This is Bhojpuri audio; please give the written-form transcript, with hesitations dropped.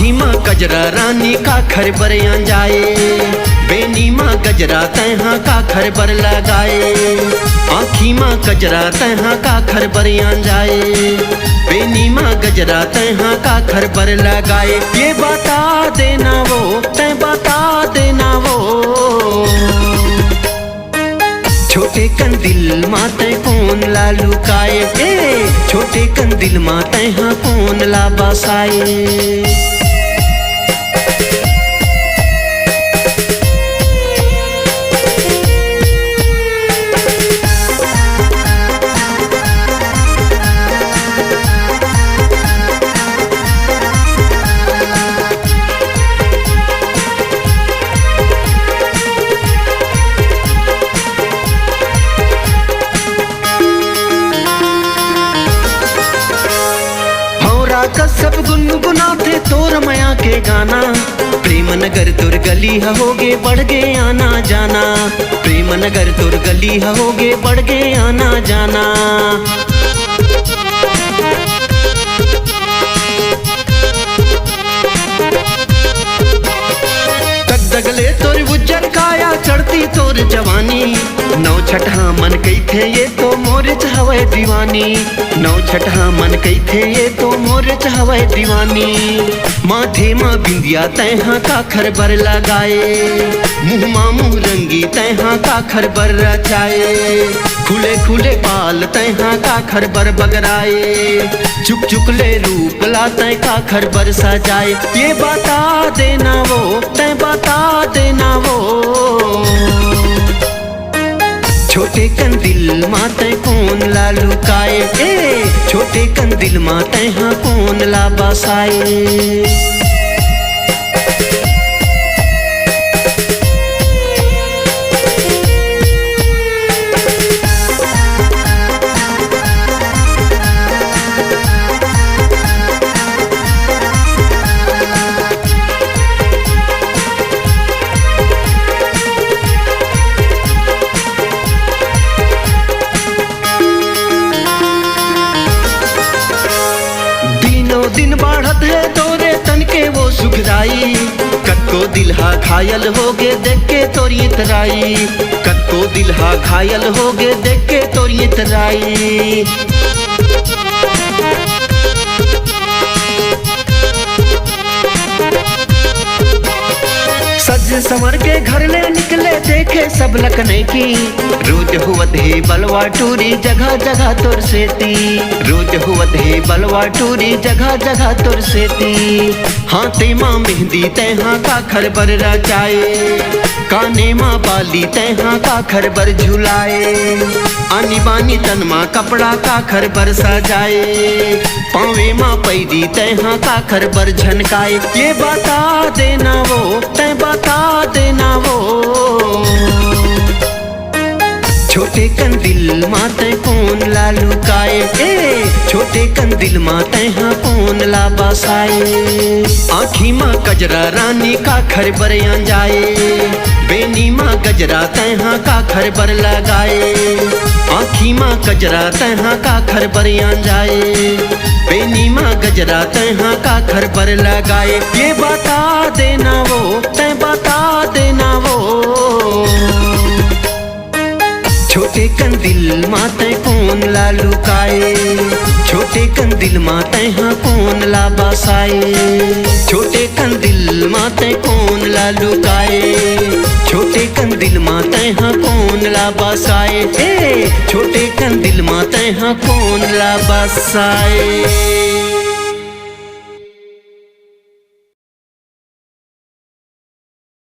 आँखी माँ गजरा रानी का खरबर जाए, बेनी माँ गजरा तैहा का खरबर लगाए। आँखी माँ गजरा तैहा का खरबर जाए, बेनी माँ गजरा तैहा का खरबर लगाए। ये बता देना वो, तै बता देना वो, छोटे कंदिल माते कौन ला लुकाए। छोटे कंदिल माते हाँ कौन ला बसाए। सब गुनगुनाते तोर माया के गाना, प्रेम नगर तुर गली होगे बढ़ गए आना जाना। प्रेम नगर तुर गली होगे बढ़ गए आना जाना। दगले तोर गुज्जर काया चढ़ती तोर जवानी। नौ छठा मन कही थे ये तो मोर हवे दीवानी। नौ छठा मन कही थे ये तो मोर हवे दीवानी। माथे माँ बिंदिया तैहा का खरबर लगाए, मुँह माँ मुँह रंगी तैहा का खरबर रचाए। खुले खुले पाल तैहा का खरबर बगराए, चुक चुक ले रूप ला तै का खरबर सजाए। ये बता देना वो, तै बता देना वो, छोटे कंदिल माते कौन ला लुकाए। छोटे कंदिल माते हाँ कौन ला बसाए। दिन बढ़त है तोरे तन के वो सुखदाई। कत्को दिलहा घायल होगे देख के तोरी तराई। कत्को दिलहा घायल होगे देख के तोरी तराई। सज संवर के घर ले निकले देखे सब लखने की। रोज हुवत है बलवा टूरी जगह जगह तोर सेती। रोज हुवत है बलवा टूरी जगह जगह तोर सेती। हाथे माँ मेहंदी तैहा का खरबर रचाए, काने माँ बाली तैहा का खरबर झुलाए। आनी बानी तन माँ कपड़ा का खरबर सजाए, पावे माँ पैरी तैहा का खरबर झनकाए। ये बता देना वो, तै बता देना वो, छोटे कंदिल माते कौन ला लुकाए। छोटे कंदिल माते हाँ कौन ला बसाए। आँखी माँ गजरा रानी का खरबर जाए, बेनी माँ गजरा तैहा का खरबर लगाए। आँखी माँ गजरा तैहा का खरबर जाए, बेनी माँ गजरा तैहा का खरबर लगाए। ये बता देना वो, तै बता देना वो, छोटे कंदिल माते कौन ला लुकाए। छोटे कंदिल माते हाँ कौन ला बसाए। छोटे कंदिल माते कौन ला लुकाए। छोटे कंदिल माते हाँ कौन ला बसाए। छोटे कंदिल माते हाँ कौन ला बसाए।